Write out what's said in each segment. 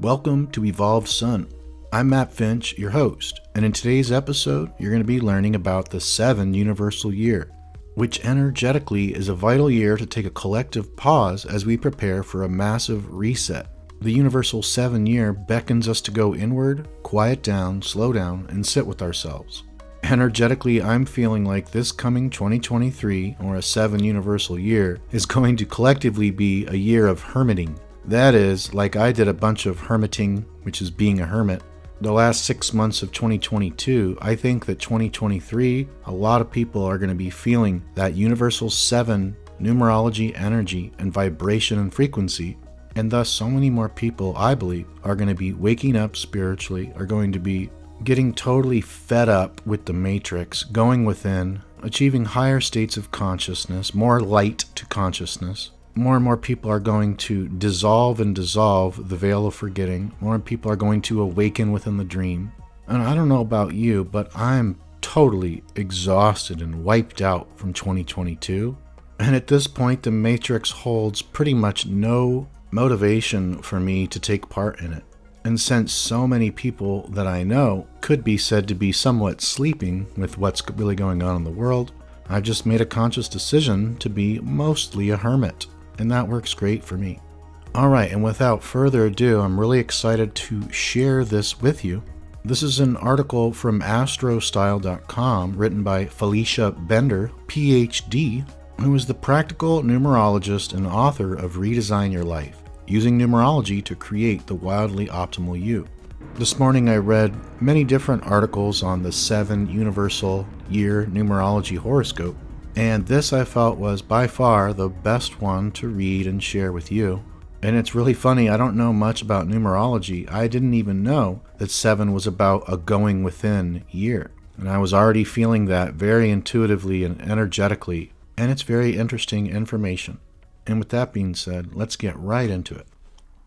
Welcome to Evolved Sun. I'm Matt Finch, your host, and in today's episode, you're going to be learning about the 7 universal year, which energetically is a vital year to take a collective pause as we prepare for a massive reset. The universal 7 year beckons us to go inward, quiet down, slow down, and sit with ourselves. Energetically, I'm feeling like this coming 2023, or a 7 universal year, is going to collectively be a year of hermiting. That is, like I did a bunch of hermiting, which is being a hermit, the last 6 months of 2022, I think that 2023, a lot of people are going to be feeling that universal 7 numerology energy and vibration and frequency, and thus so many more people, I believe, are going to be waking up spiritually, are going to be getting totally fed up with the matrix, going within, achieving higher states of consciousness, more light to consciousness. More and more people are going to dissolve the veil of forgetting. More people are going to awaken within the dream. And I don't know about you, but I'm totally exhausted and wiped out from 2022. And at this point, the Matrix holds pretty much no motivation for me to take part in it. And since so many people that I know could be said to be somewhat sleeping with what's really going on in the world, I've just made a conscious decision to be mostly a hermit. And that works great for me. Alright, and without further ado, I'm really excited to share this with you. This is an article from astrostyle.com written by Felicia Bender, PhD, who is the practical numerologist and author of Redesign Your Life, using numerology to create the wildly optimal you. This morning I read many different articles on the 7 universal year numerology horoscope, and this I felt was by far the best one to read and share with you. And it's really funny, I don't know much about numerology. I didn't even know that 7 was about a going within year. And I was already feeling that very intuitively and energetically. And it's very interesting information. And with that being said, let's get right into it.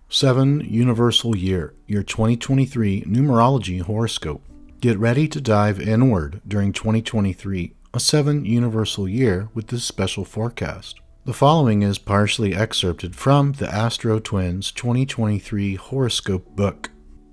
7 Universal Year, your 2023 Numerology Horoscope. Get ready to dive inward during 2023. A 7 universal year with this special forecast. The following is partially excerpted from the Astro Twins 2023 horoscope book.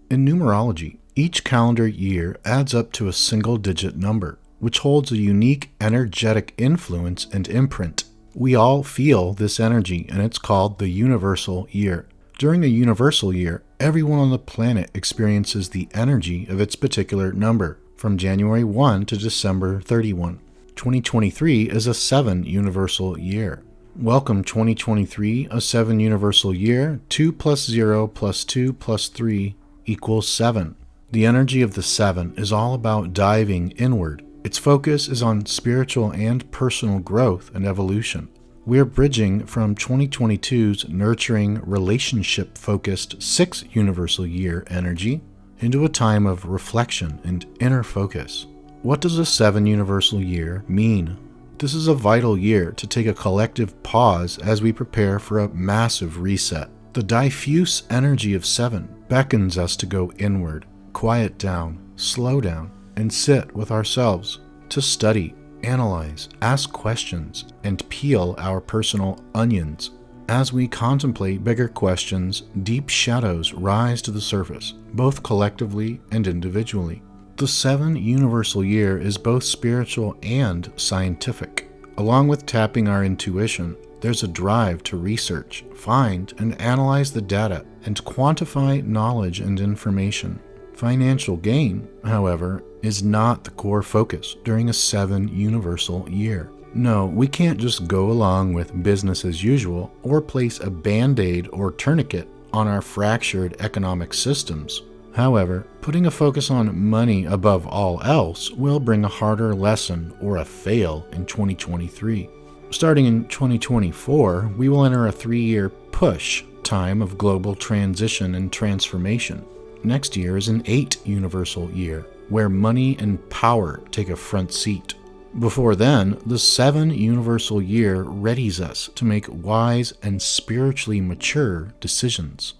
In numerology, each calendar year adds up to a single-digit number, which holds a unique energetic influence and imprint. We all feel this energy, and it's called the universal year. During a universal year, everyone on the planet experiences the energy of its particular number, from January 1 to December 31. 2023 is a 7 universal year. Welcome 2023, a 7 universal year. 2 plus 0 plus 2 plus 3 equals 7. The energy of the 7 is all about diving inward. Its focus is on spiritual and personal growth and evolution. We're bridging from 2022's nurturing, relationship-focused 6 universal year energy into a time of reflection and inner focus. What does a 7 universal year mean? This is a vital year to take a collective pause as we prepare for a massive reset. The diffuse energy of 7 beckons us to go inward, quiet down, slow down, and sit with ourselves, to study, analyze, ask questions, and peel our personal onions. As we contemplate bigger questions, deep shadows rise to the surface, both collectively and individually. The 7 universal year is both spiritual and scientific. Along with tapping our intuition, there's a drive to research, find, and analyze the data, and quantify knowledge and information. Financial gain, however, is not the core focus during a 7 universal year. No, we can't just go along with business as usual or place a band-aid or tourniquet on our fractured economic systems. However, putting a focus on money above all else will bring a harder lesson or a fail in 2023. Starting in 2024, we will enter a 3-year push time of global transition and transformation. Next year is an 8 universal year, where money and power take a front seat. Before then, the 7 universal year readies us to make wise and spiritually mature decisions.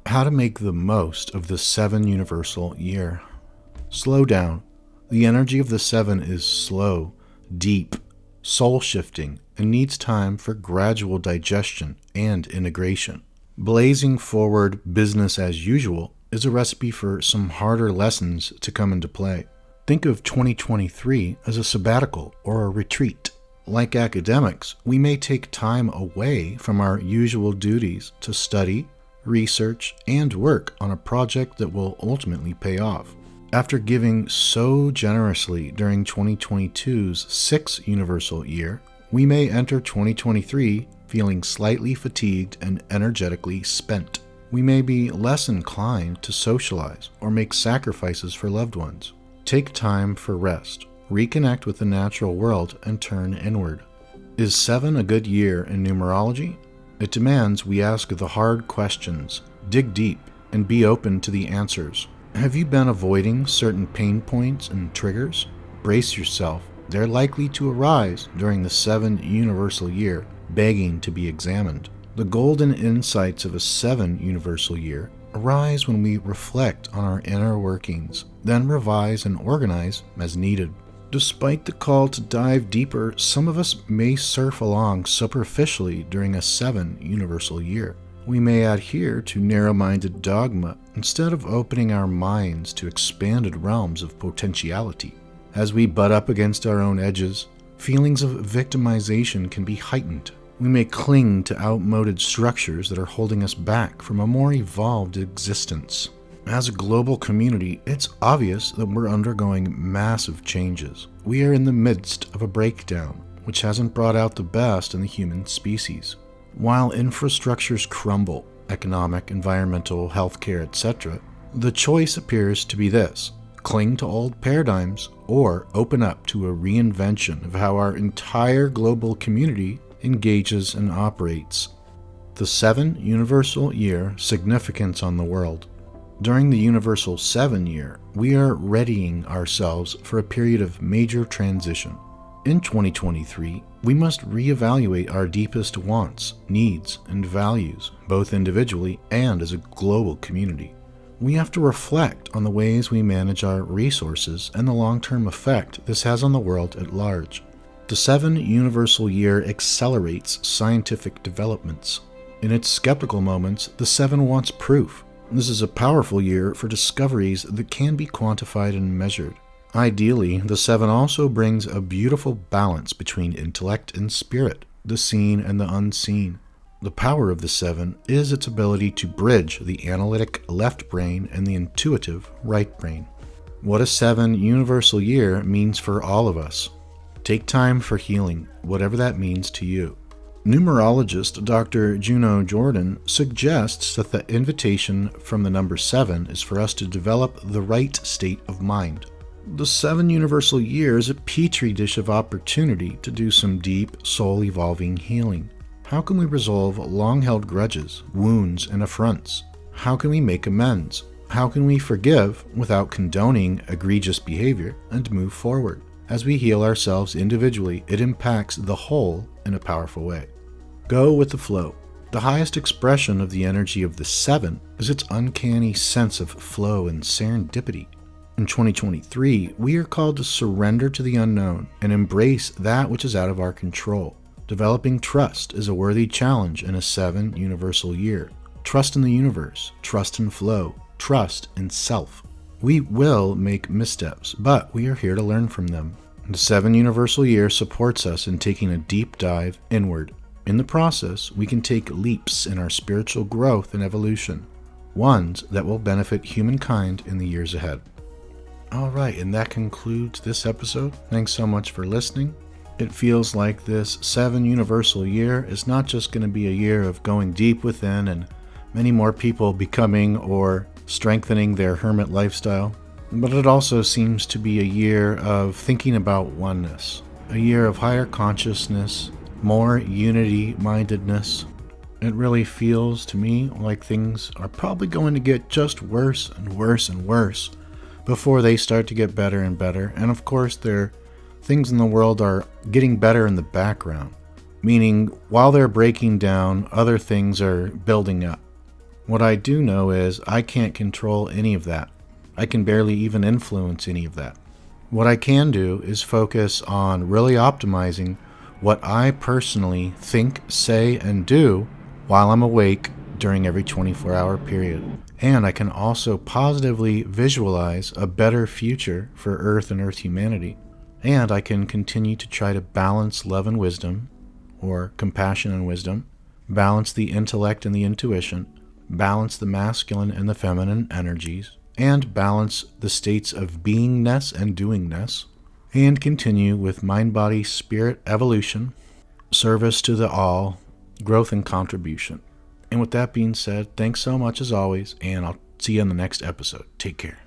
How to make the most of the 7 universal year. Slow down. The energy of the 7 is slow, deep, soul-shifting, and needs time for gradual digestion and integration. Blazing forward business as usual is a recipe for some harder lessons to come into play. Think of 2023 as a sabbatical or a retreat. Like academics, we may take time away from our usual duties to study, research, and work on a project that will ultimately pay off. After giving so generously during 2022's 6th universal year, we may enter 2023 feeling slightly fatigued and energetically spent. We may be less inclined to socialize or make sacrifices for loved ones. Take time for rest, reconnect with the natural world, and turn inward. Is 7 a good year in numerology? It demands we ask the hard questions, dig deep, and be open to the answers. Have you been avoiding certain pain points and triggers? Brace yourself. They're likely to arise during the 7 universal year, begging to be examined. The golden insights of a 7 universal year arise when we reflect on our inner workings, then revise and organize as needed. Despite the call to dive deeper, some of us may surf along superficially during a 7 universal year. We may adhere to narrow-minded dogma instead of opening our minds to expanded realms of potentiality. As we butt up against our own edges, feelings of victimization can be heightened. We may cling to outmoded structures that are holding us back from a more evolved existence. As a global community, it's obvious that we're undergoing massive changes. We are in the midst of a breakdown, which hasn't brought out the best in the human species. While infrastructures crumble, economic, environmental, healthcare, etc., the choice appears to be this: cling to old paradigms or open up to a reinvention of how our entire global community engages and operates. The 7 universal year significance on the world. During the universal 7 year, we are readying ourselves for a period of major transition. In 2023, we must reevaluate our deepest wants, needs, and values, both individually and as a global community. We have to reflect on the ways we manage our resources and the long-term effect this has on the world at large. The 7 universal year accelerates scientific developments. In its skeptical moments, the 7 wants proof. This is a powerful year for discoveries that can be quantified and measured. Ideally, the 7 also brings a beautiful balance between intellect and spirit, the seen and the unseen. The power of the 7 is its ability to bridge the analytic left brain and the intuitive right brain. What a 7 universal year means for all of us. Take time for healing, whatever that means to you. Numerologist Dr. Juno Jordan suggests that the invitation from the number 7 is for us to develop the right state of mind. The 7 universal year is a petri dish of opportunity to do some deep, soul-evolving healing. How can we resolve long-held grudges, wounds, and affronts? How can we make amends? How can we forgive without condoning egregious behavior and move forward? As we heal ourselves individually, it impacts the whole in a powerful way. Go with the flow. The highest expression of the energy of the 7 is its uncanny sense of flow and serendipity. In 2023, we are called to surrender to the unknown and embrace that which is out of our control. Developing trust is a worthy challenge in a 7 universal year. Trust in the universe, trust in flow, trust in self. We will make missteps, but we are here to learn from them. The 7 universal year supports us in taking a deep dive inward. In the process, we can take leaps in our spiritual growth and evolution, ones that will benefit humankind in the years ahead. All right, and that concludes this episode. Thanks so much for listening. It feels like this 7 universal year is not just going to be a year of going deep within and many more people becoming or strengthening their hermit lifestyle, but it also seems to be a year of thinking about oneness, a year of higher consciousness, more unity-mindedness. It really feels to me like things are probably going to get just worse and worse and worse before they start to get better and better. And of course, things in the world are getting better in the background, meaning while they're breaking down, other things are building up. What I do know is I can't control any of that. I can barely even influence any of that. What I can do is focus on really optimizing what I personally think, say, and do while I'm awake during every 24-hour period. And I can also positively visualize a better future for Earth and Earth humanity. And I can continue to try to balance love and wisdom, or compassion and wisdom, balance the intellect and the intuition, balance the masculine and the feminine energies, and balance the states of beingness and doingness, and continue with mind-body-spirit evolution, service to the all, growth and contribution. And with that being said, thanks so much as always, and I'll see you in the next episode. Take care.